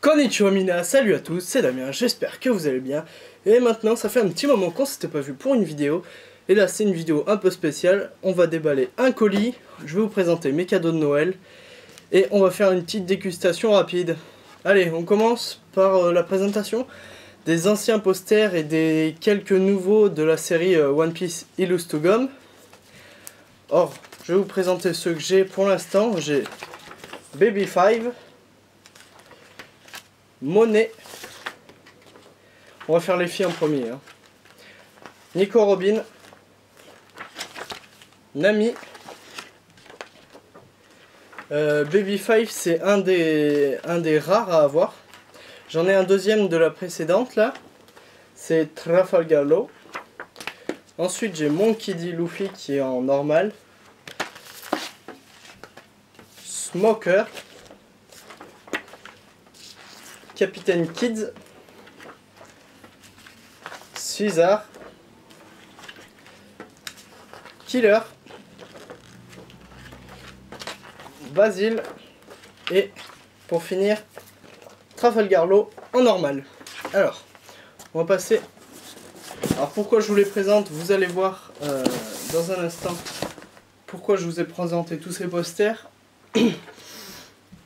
Konnichiwa mina, salut à tous, c'est Damien, j'espère que vous allez bien. Et maintenant, ça fait un petit moment qu'on s'était pas vu pour une vidéo. Et là, c'est une vidéo un peu spéciale. On va déballer un colis, je vais vous présenter mes cadeaux de Noël. Et on va faire une petite dégustation rapide. Allez, on commence par la présentation des anciens posters et des quelques nouveaux de la série One Piece Illustogum. Or, je vais vous présenter ceux que j'ai pour l'instant. J'ai Baby 5, Monet. On va faire les filles en premier. Nico Robin, Nami. Baby 5, c'est un des rares à avoir. J'en ai un deuxième de la précédente là. C'est Trafalgar Law. Ensuite j'ai Monkey D. Luffy qui est en normal. Smoker. Capitaine Kids. Caesar. Killer. Basile. Et pour finir, Trafalgar Law en normal. Alors, on va passer. Alors pourquoi je vous les présente, vous allez voir dans un instant pourquoi je vous ai présenté tous ces posters.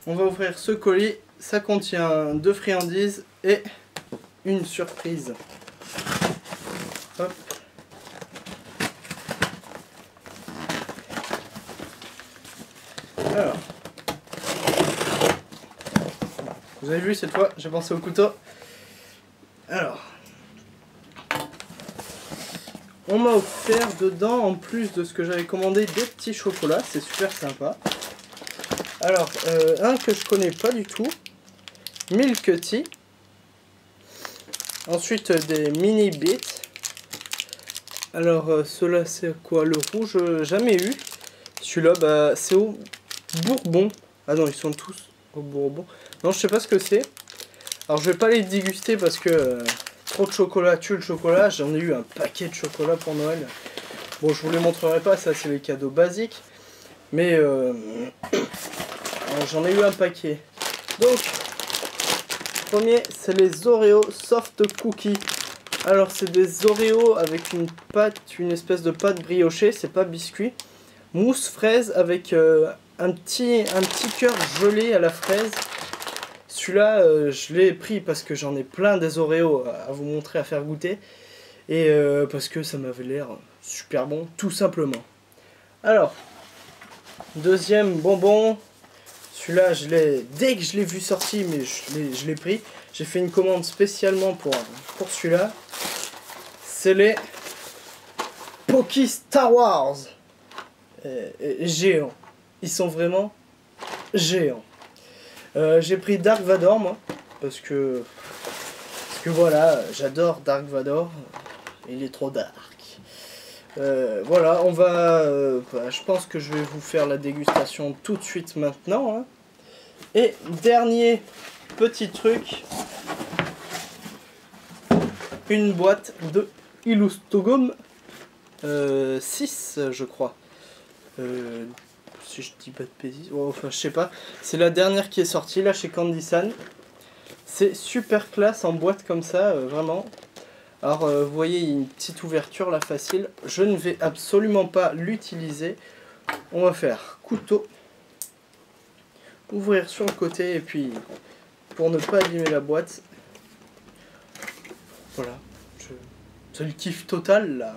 On va ouvrir ce colis. Ça contient 2 friandises et une surprise. Hop. Alors, vous avez vu cette fois, j'ai pensé au couteau. Alors, on m'a offert dedans, en plus de ce que j'avais commandé, des petits chocolats, c'est super sympa. Alors, un que je connais pas du tout, Milk Tea. Ensuite, des mini bits. Alors, ceux-là, c'est quoi? Le rouge, jamais eu. Celui-là, bah, c'est au Bourbon. Ah non, ils sont tous au Bourbon. Non, je sais pas ce que c'est. Alors, je vais pas les déguster parce que trop de chocolat tue le chocolat. J'en ai eu un paquet de chocolat pour Noël. Bon, je vous les montrerai pas, ça, c'est les cadeaux basiques. Mais j'en ai eu un paquet. Donc, premier, c'est les Oreo Soft Cookies. Alors, c'est des Oreos avec une pâte, une espèce de pâte briochée, c'est pas biscuit. Mousse fraise avec un petit cœur gelé à la fraise. Celui-là, je l'ai pris parce que j'en ai plein des Oreos à vous montrer, à faire goûter. Et parce que ça m'avait l'air super bon, tout simplement. Alors, deuxième bonbon. Celui-là, dès que je l'ai vu sortir, mais je l'ai pris. J'ai fait une commande spécialement pour celui-là. C'est les Pocky Star Wars. Géants. Ils sont vraiment géants. J'ai pris Dark Vador, moi. Parce que voilà, j'adore Dark Vador. Il est trop dark. Voilà, on va... je pense que je vais vous faire la dégustation tout de suite maintenant. Et dernier petit truc. Une boîte de Illustogum 6, je crois. Si je dis pas de bêtises. Oh, enfin, je sais pas. C'est la dernière qui est sortie là chez Candy-san. C'est super classe en boîte comme ça, vraiment. Alors, vous voyez, il y a une petite ouverture là, facile. Je ne vais absolument pas l'utiliser. On va faire couteau. Ouvrir sur le côté et puis, pour ne pas abîmer la boîte. Voilà. C'est le kiff total là.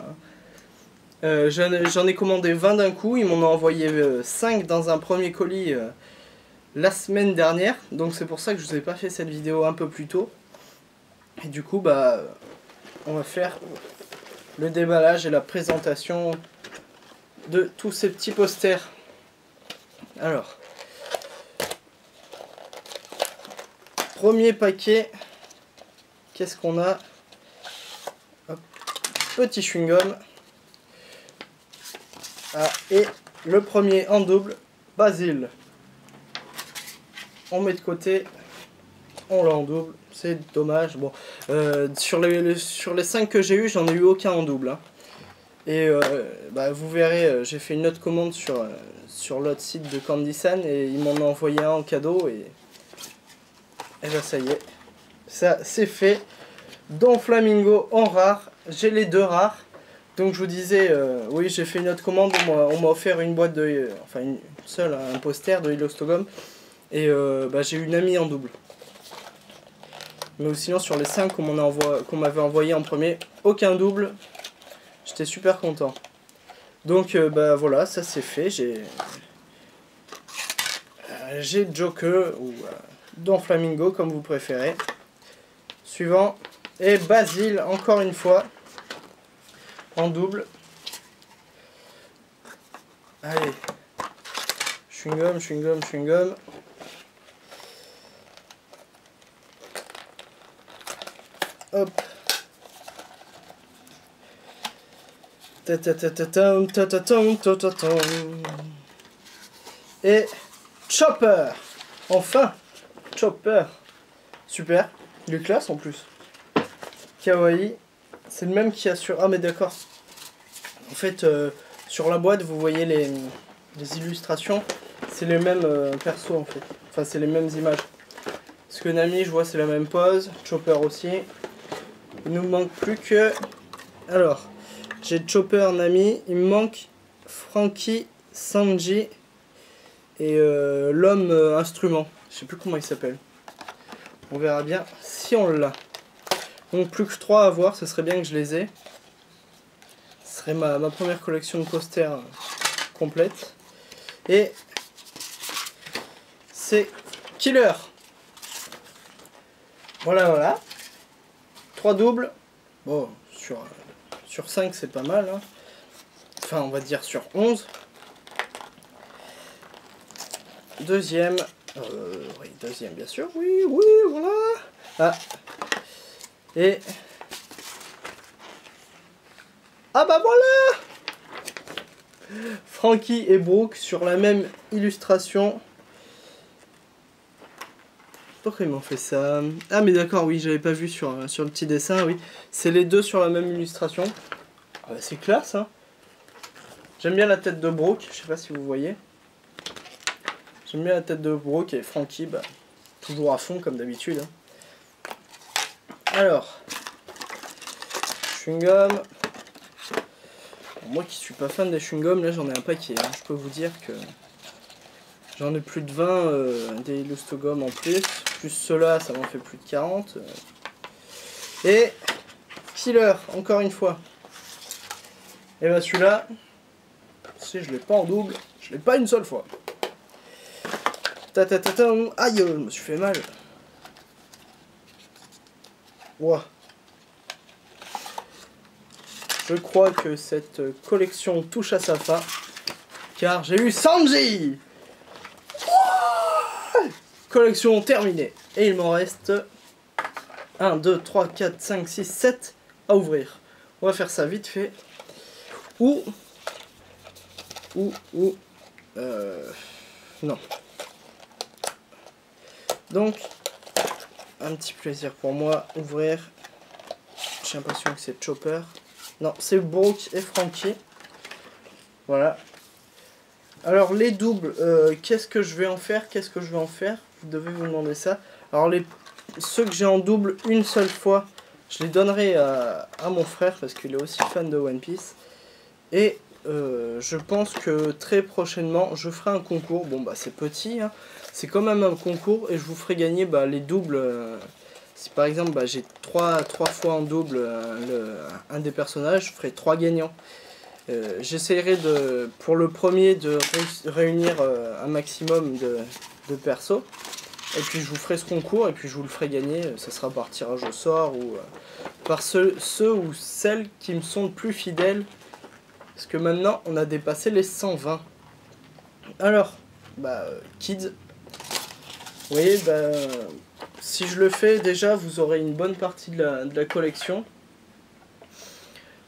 J'en ai commandé 20 d'un coup. Ils m'en ont envoyé 5 dans un premier colis la semaine dernière. Donc c'est pour ça que je vous ai pas fait cette vidéo un peu plus tôt. Et du coup, bah... on va faire le déballage et la présentation de tous ces petits posters. Alors, premier paquet, qu'est-ce qu'on a? Hop, petit chewing-gum. Ah, et le premier en double, Basile. On met de côté, on l'a en double. C'est dommage. Bon, sur les 5 que j'ai eu, j'en ai eu aucun en double. Et bah, vous verrez, j'ai fait une autre commande sur l'autre site de Candy-san et ils m'en ont envoyé un en cadeau. Et Et ben ça y est, ça c'est fait. Don Flamingo en rare, j'ai les deux rares. Donc je vous disais, oui j'ai fait une autre commande, on m'a offert une boîte de, enfin une seule, un poster de Illostogum. Et bah, j'ai une amie en double. Mais sinon sur les 5 qu'on m'avait envoyé en premier, aucun double. J'étais super content. Donc bah voilà, ça c'est fait. J'ai Joker ou Don Flamingo comme vous préférez. Suivant. Et Basile encore une fois. En double. Allez. Chewing-gum, chewing-gum, chewing-gum. Hop. Et Chopper. Enfin. Chopper. Super. Il est classe en plus. Kawaii. C'est le même qu'il y a sur... Ah mais d'accord. En fait, sur la boîte, vous voyez les illustrations. C'est les mêmes persos en fait. Enfin, c'est les mêmes images. Parce que Nami, je vois, c'est la même pose. Chopper aussi. Il nous manque plus que... Alors, j'ai Chopper, Nami. Il me manque Franky, Sanji et l'homme instrument. Je sais plus comment il s'appelle. On verra bien si on l'a. Donc plus que 3 à voir, ce serait bien que je les ai. Ce serait ma première collection de posters complète. Et c'est Killer. Voilà, voilà. 3 doubles. Bon, sur 5 c'est pas mal. Hein. Enfin, on va dire sur 11. Deuxième. Oui, deuxième bien sûr. Oui, oui, voilà. Ah. Et... Ah bah voilà! Franky et Brooke sur la même illustration. Pourquoi ils m'ont fait ça? Ah mais d'accord, oui, j'avais pas vu sur le petit dessin, oui. C'est les deux sur la même illustration. Ah bah, c'est classe, hein. J'aime bien la tête de Brooke, je sais pas si vous voyez. J'aime bien la tête de Brooke et Franky, bah, toujours à fond comme d'habitude. Hein. Alors, chewing-gum. Moi qui suis pas fan des chewing-gums, là j'en ai un paquet. Hein. Je peux vous dire que j'en ai plus de 20 des Illostogum en plus. Plus ceux-là, ça m'en fait plus de 40. Et Killer, encore une fois. Et bah celui-là, si je l'ai pas en double, je l'ai pas une seule fois. Aïe, je me suis fait mal. Ouah. Je crois que cette collection touche à sa fin. Car j'ai eu Sanji. Ouah, collection terminée. Et il m'en reste 1, 2, 3, 4, 5, 6, 7 à ouvrir. On va faire ça vite fait. Non. Donc, un petit plaisir pour moi, ouvrir. J'ai l'impression que c'est Chopper. Non, c'est Brooke et Franky. Voilà. Alors, les doubles, qu'est-ce que je vais en faire? Vous devez vous demander ça. Alors, ceux que j'ai en double une seule fois, je les donnerai à mon frère parce qu'il est aussi fan de One Piece. Et je pense que très prochainement, je ferai un concours. Bon, bah, c'est petit, hein. C'est quand même un concours et je vous ferai gagner les doubles. Si par exemple j'ai 3 fois en double un des personnages, je ferai 3 gagnants. J'essaierai pour le premier de réunir un maximum de persos. Et puis je vous ferai ce concours et puis je vous le ferai gagner. Ça sera par tirage au sort ou par ceux ou celles qui me sont le plus fidèles. Parce que maintenant on a dépassé les 120. Alors, Kids. Vous voyez, si je le fais, déjà, vous aurez une bonne partie de la collection.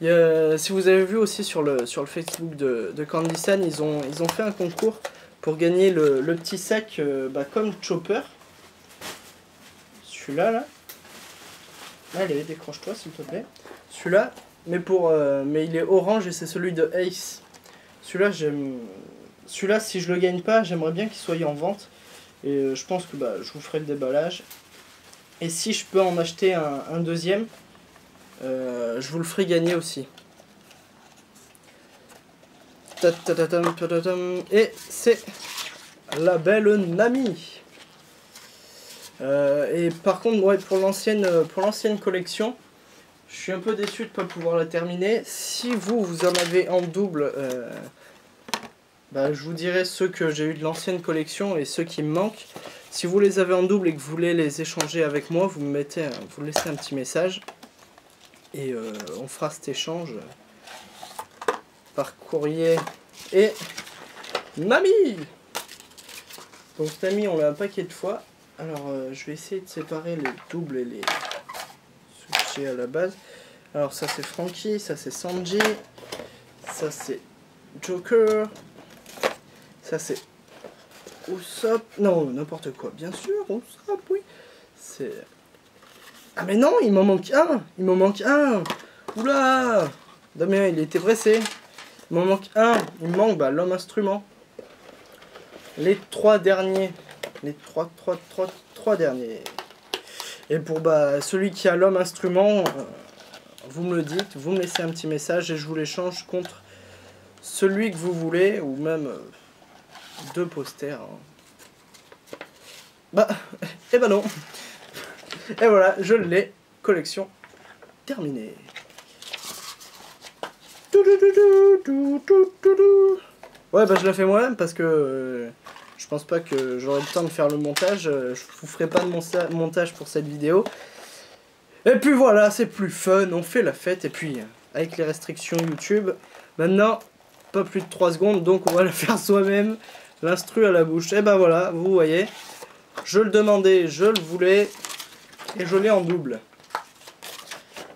Si vous avez vu aussi sur le Facebook de Candy-san, ils ont fait un concours pour gagner le petit sac comme Chopper. Celui-là, là. Allez, décroche-toi, s'il te plaît. Celui-là, mais il est orange et c'est celui de Ace. Celui-là, si je le gagne pas, j'aimerais bien qu'il soit en vente. Et je pense que je vous ferai le déballage. Et si je peux en acheter un deuxième, je vous le ferai gagner aussi. Et c'est la belle Nami. Et par contre, ouais, pour l'ancienne collection, je suis un peu déçu de ne pas pouvoir la terminer. Si vous en avez en double, je vous dirai ceux que j'ai eu de l'ancienne collection et ceux qui me manquent. Si vous les avez en double et que vous voulez les échanger avec moi, vous me laissez un petit message. Et on fera cet échange par courrier. Et Nami! Donc Nami, on l'a un paquet de fois. Alors je vais essayer de séparer les doubles et les sushis à la base. Alors ça c'est Franky, ça c'est Sanji, ça c'est Joker, ça c'est Usopp, non n'importe quoi, bien sûr, Usopp, oui. C'est... Ah mais non, il m'en manque un, oula, Damien il était pressé, il m'en manque un, il me manque l'homme instrument. Les trois derniers. Les trois derniers. Et pour celui qui a l'homme instrument, vous me le dites, vous me laissez un petit message et je vous l'échange contre celui que vous voulez, ou même deux posters. Et non. Et voilà, je l'ai. Collection terminée. Ouais, je la fais moi-même parce que je pense pas que j'aurai le temps de faire le montage. Je vous ferai pas de montage pour cette vidéo. Et puis voilà, c'est plus fun, on fait la fête. Et puis, avec les restrictions YouTube, maintenant, pas plus de 3 secondes, donc on va la faire soi-même. L'instru à la bouche. Et ben voilà, vous voyez, je le demandais, je le voulais, et je l'ai en double.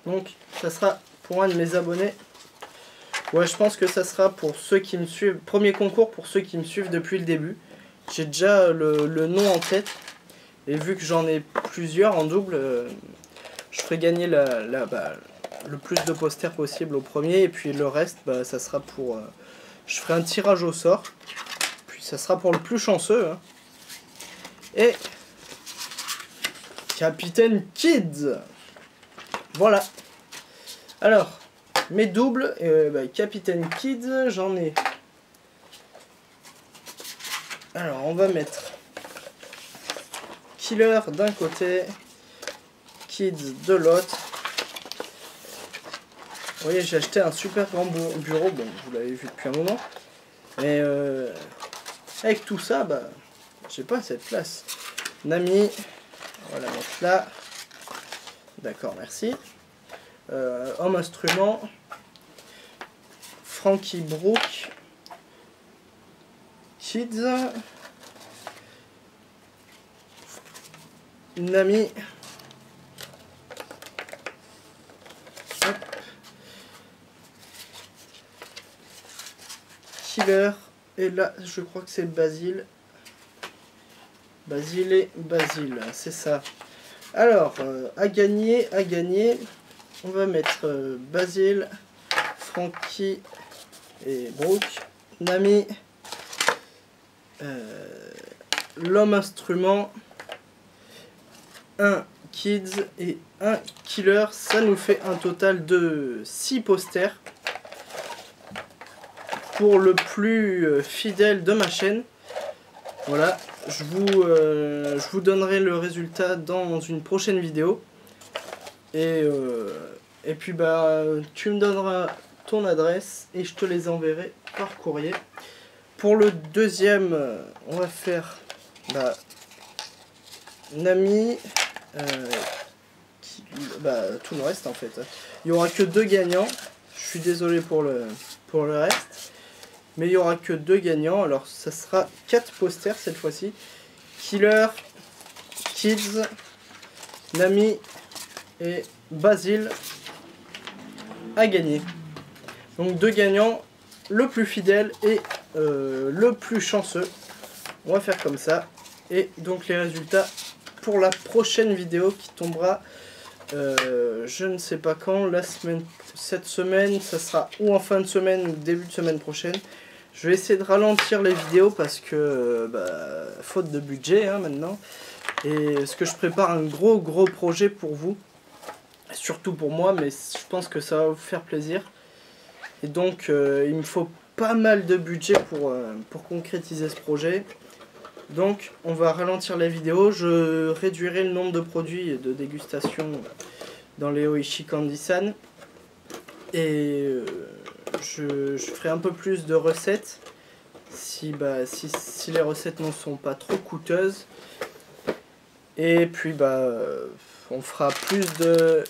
Donc, ça sera pour un de mes abonnés. Ouais, je pense que ça sera pour ceux qui me suivent. Premier concours pour ceux qui me suivent depuis le début. J'ai déjà le nom en tête. Et vu que j'en ai plusieurs en double, je ferai gagner le plus de posters possible au premier. Et puis le reste, ça sera pour... je ferai un tirage au sort. Puis ça sera pour le plus chanceux. Hein. Et... Capitaine Kids. Voilà. Alors... Mes doubles, Capitaine Kids, j'en ai. Alors, on va mettre Killer d'un côté, Kids de l'autre. Vous voyez, j'ai acheté un super grand bureau, bon, vous l'avez vu depuis un moment. Mais avec tout ça, j'ai pas cette place. Nami, on va la mettre là. D'accord, merci. Homme instrument, Franky Brook, Kids, Nami, hop. Killer, et là je crois que c'est Basile. Basile et Basile, c'est ça. Alors, à gagner. On va mettre Basile, Franky et Brook, Nami, l'homme instrument, un Kids et un Killer. Ça nous fait un total de 6 posters pour le plus fidèle de ma chaîne. Voilà, je vous donnerai le résultat dans une prochaine vidéo. Et puis tu me donneras ton adresse et je te les enverrai par courrier. Pour le deuxième, on va faire Nami, tout le reste en fait. Il n'y aura que 2 gagnants. Je suis désolé pour le reste. Mais il n'y aura que 2 gagnants. Alors ça sera 4 posters cette fois-ci. Killer, Kids, Nami et Basile à gagner. Donc 2 gagnants, le plus fidèle et le plus chanceux. On va faire comme ça. Et donc les résultats pour la prochaine vidéo qui tombera je ne sais pas quand, cette semaine, ça sera ou en fin de semaine ou début de semaine prochaine. Je vais essayer de ralentir les vidéos parce que faute de budget hein, maintenant. Et ce que je prépare un gros projet pour vous. Surtout pour moi, mais je pense que ça va vous faire plaisir. Et donc il me faut pas mal de budget pour concrétiser ce projet. Donc on va ralentir la vidéo, je réduirai le nombre de produits de dégustation dans les Oishi Candy-san. Et je ferai un peu plus de recettes si les recettes ne sont pas trop coûteuses. Et puis on fera plus de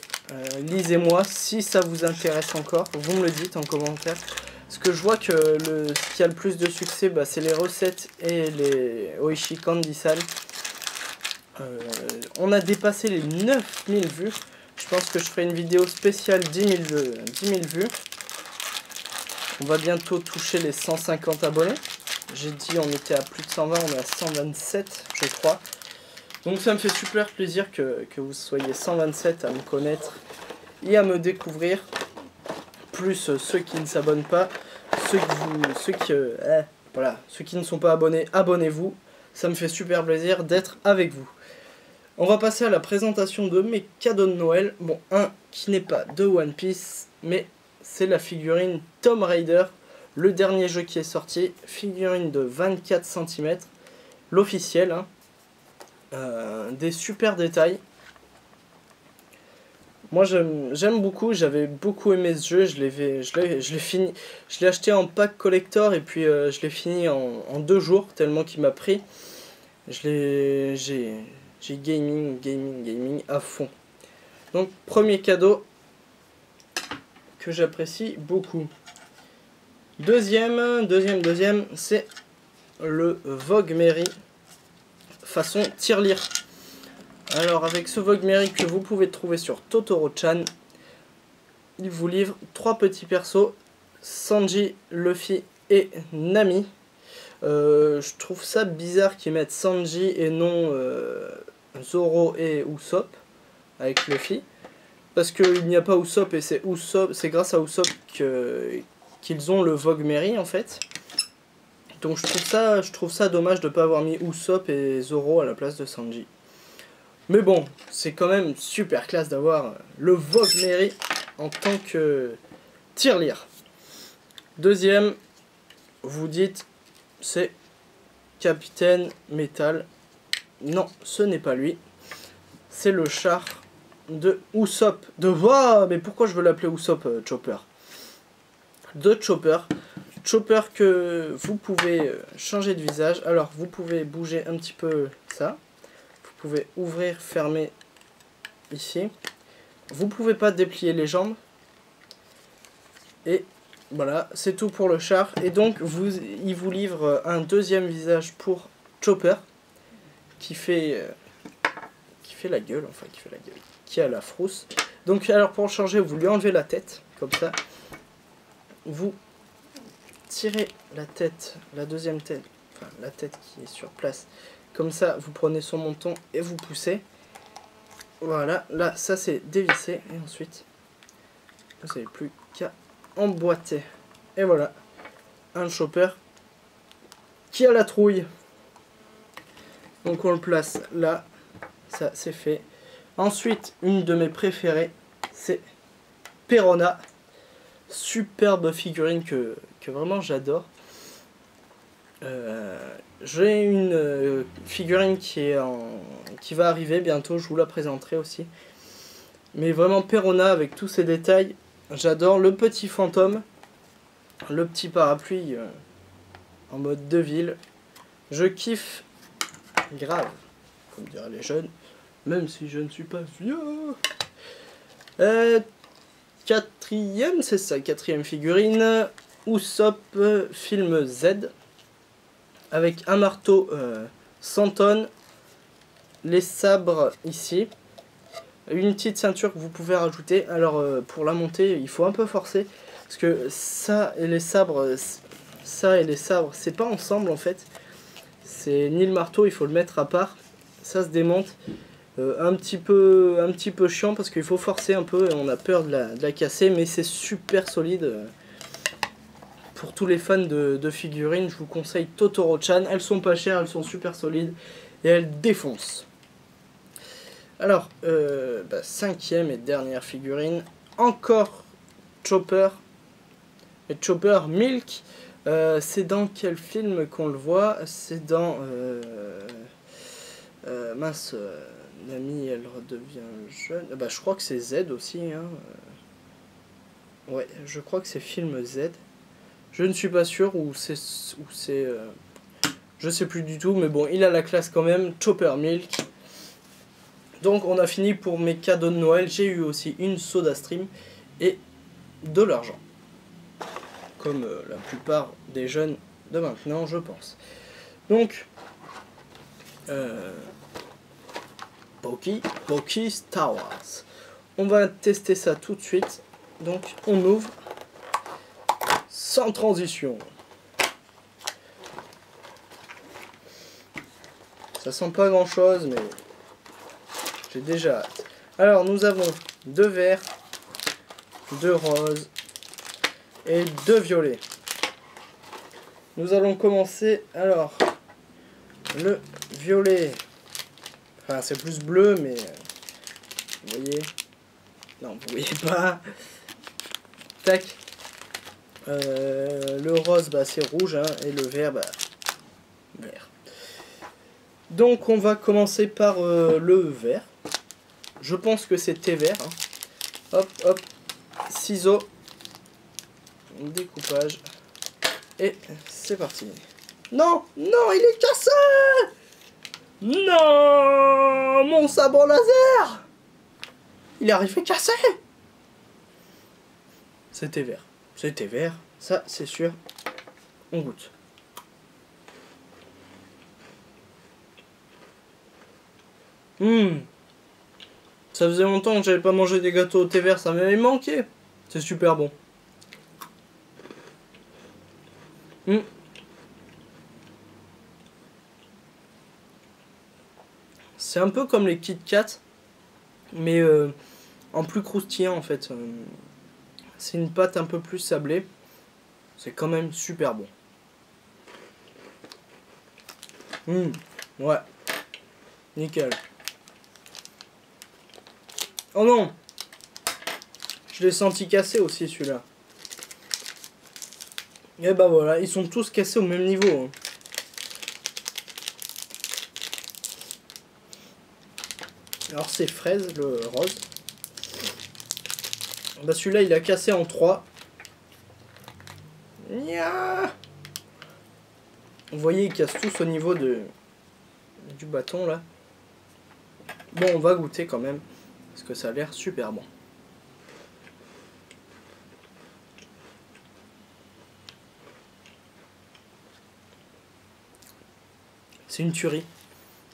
lisez-moi si ça vous intéresse encore, vous me le dites en commentaire. Parce que je vois que ce qui a le plus de succès, c'est les recettes et les Oishi Candy-san. On a dépassé les 9000 vues. Je pense que je ferai une vidéo spéciale 10 000 vues. On va bientôt toucher les 150 abonnés. J'ai dit on était à plus de 120, on est à 127 je crois. Donc ça me fait super plaisir que vous soyez 127 à me connaître et à me découvrir. Plus ceux qui ne s'abonnent pas, ceux qui ne sont pas abonnés, abonnez-vous. Ça me fait super plaisir d'être avec vous. On va passer à la présentation de mes cadeaux de Noël. Bon, un qui n'est pas de One Piece, mais c'est la figurine Tomb Raider, le dernier jeu qui est sorti. Figurine de 24 cm, l'officiel. Des super détails. Moi j'aime beaucoup, j'avais beaucoup aimé ce jeu, je l'ai acheté en pack collector et puis je l'ai fini en 2 jours tellement qu'il m'a pris. J'ai gaming à fond. Donc premier cadeau que j'apprécie beaucoup. Deuxième, c'est le Vogue Mary façon tirelire. Alors avec ce Vogue Mary que vous pouvez trouver sur Totoro-chan, il vous livre 3 petits persos, Sanji, Luffy et Nami. Je trouve ça bizarre qu'ils mettent Sanji et non Zoro et Usopp avec Luffy. Parce qu'il n'y a pas Usopp et c'est grâce à Usopp qu'ils ont le Vogue Mary en fait. Donc je trouve ça dommage de ne pas avoir mis Usopp et Zoro à la place de Sanji. Mais bon, c'est quand même super classe d'avoir le Vogue Mary en tant que tirelire. Deuxième, vous dites, c'est Capitaine Métal. Non, ce n'est pas lui. C'est le char de Usopp. Mais pourquoi je veux l'appeler Usopp Chopper? De Chopper. Chopper que vous pouvez changer de visage. Alors, vous pouvez bouger un petit peu ça. Vous pouvez ouvrir, fermer ici. Vous pouvez pas déplier les jambes. Et voilà, c'est tout pour le char. Et donc, il vous livre un deuxième visage pour Chopper. Qui fait la gueule, qui a la frousse. Donc, alors pour le changer, vous lui enlevez la tête, comme ça. Vous tirez la tête, la deuxième tête, enfin la tête qui est sur place. Comme ça, vous prenez son menton et vous poussez. Voilà, là, ça c'est dévissé. Et ensuite, vous n'avez plus qu'à emboîter. Et voilà, un Chopper qui a la trouille. Donc on le place là, ça c'est fait. Ensuite, une de mes préférées, c'est Perona. Superbe figurine que vraiment j'adore. J'ai une figurine qui va arriver bientôt, je vous la présenterai aussi. Mais vraiment Perona avec tous ces détails, j'adore. Le petit fantôme, le petit parapluie en mode de ville. Je kiffe grave, comme diraient les jeunes, même si je ne suis pas vieux. Quatrième, c'est ça, quatrième figurine, Usopp film Z, avec un marteau 100 tonnes, les sabres ici, une petite ceinture que vous pouvez rajouter. Alors pour la monter, il faut un peu forcer, parce que ça et les sabres, c'est pas ensemble en fait. C'est ni le marteau, il faut le mettre à part, ça se démonte. Un petit peu chiant parce qu'il faut forcer un peu et on a peur de la casser, mais c'est super solide. Pour tous les fans de figurines, je vous conseille Totoro-chan. Elles sont pas chères, elles sont super solides et elles défoncent. Alors, cinquième et dernière figurine. Encore Chopper. Et Chopper Milk. C'est dans quel film qu'on le voit? C'est dans... mince, Nami, elle redevient jeune. Je crois que c'est Z aussi. Hein. Ouais, je crois que c'est film Z. Je ne suis pas sûr où c'est... je sais plus du tout, mais bon, il a la classe quand même. Chopper Milk. Donc on a fini pour mes cadeaux de Noël. J'ai eu aussi une Soda Stream et de l'argent. Comme la plupart des jeunes de maintenant, je pense. Donc, Poki Star Wars. On va tester ça tout de suite. Donc on ouvre sans transition. Ça sent pas grand chose, mais j'ai déjà hâte. Alors nous avons 2 verts, 2 roses et 2 violets. Nous allons commencer. Alors, le violet. Enfin, c'est plus bleu, mais vous voyez. Non, vous voyez pas. Tac. Le rose, c'est rouge, hein, et le vert, vert. Donc, on va commencer par le vert. Je pense que c'est thé vert. Hein. Hop, hop. Ciseaux. Découpage. Et c'est parti. Non, non, il est cassé! Non, mon sabre laser! Il est arrivé cassé! C'était vert. C'était vert, ça c'est sûr. On goûte. Ça faisait longtemps que j'avais pas mangé des gâteaux au thé vert, ça m'avait manqué. C'est super bon. C'est un peu comme les Kit Kat, mais en plus croustillant en fait. C'est une pâte un peu plus sablée. C'est quand même super bon. Ouais. Nickel. Oh non! Je l'ai senti cassé aussi celui-là. Et voilà, ils sont tous cassés au même niveau. Hein. Alors c'est fraise, le rose. Celui-là il a cassé en 3. Vous voyez, ils cassent tous au niveau du bâton là. Bon, on va goûter quand même, parce que ça a l'air super bon. C'est une tuerie.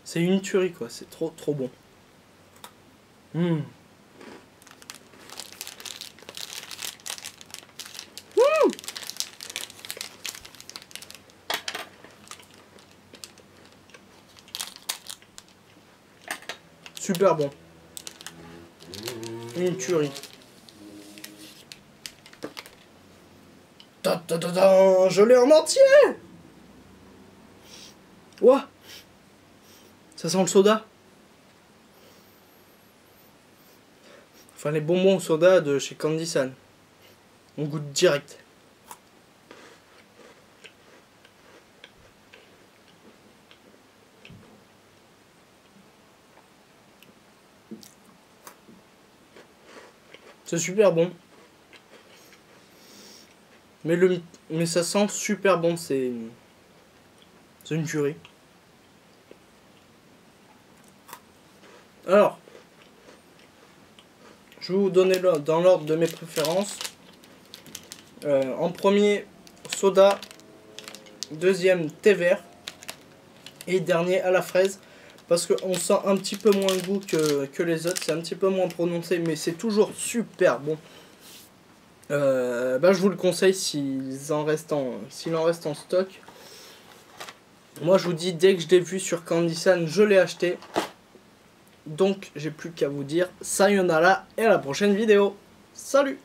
C'est une tuerie quoi, c'est trop bon. Super bon. Une tuerie. Je l'ai en entier. Ouah. Ça sent le soda. Enfin les bonbons au soda de chez Candy San. On goûte direct. C'est super bon. Mais ça sent super bon, c'est une tuerie. Alors, je vais vous donner dans l'ordre de mes préférences. En premier, soda. Deuxième, thé vert. Et dernier, à la fraise. Parce qu'on sent un petit peu moins le goût que les autres. C'est un petit peu moins prononcé, mais c'est toujours super bon. Je vous le conseille s'il en reste en stock. Moi je vous dis, dès que je l'ai vu sur Candy San, je l'ai acheté. Donc j'ai plus qu'à vous dire sayonara et à la prochaine vidéo. Salut!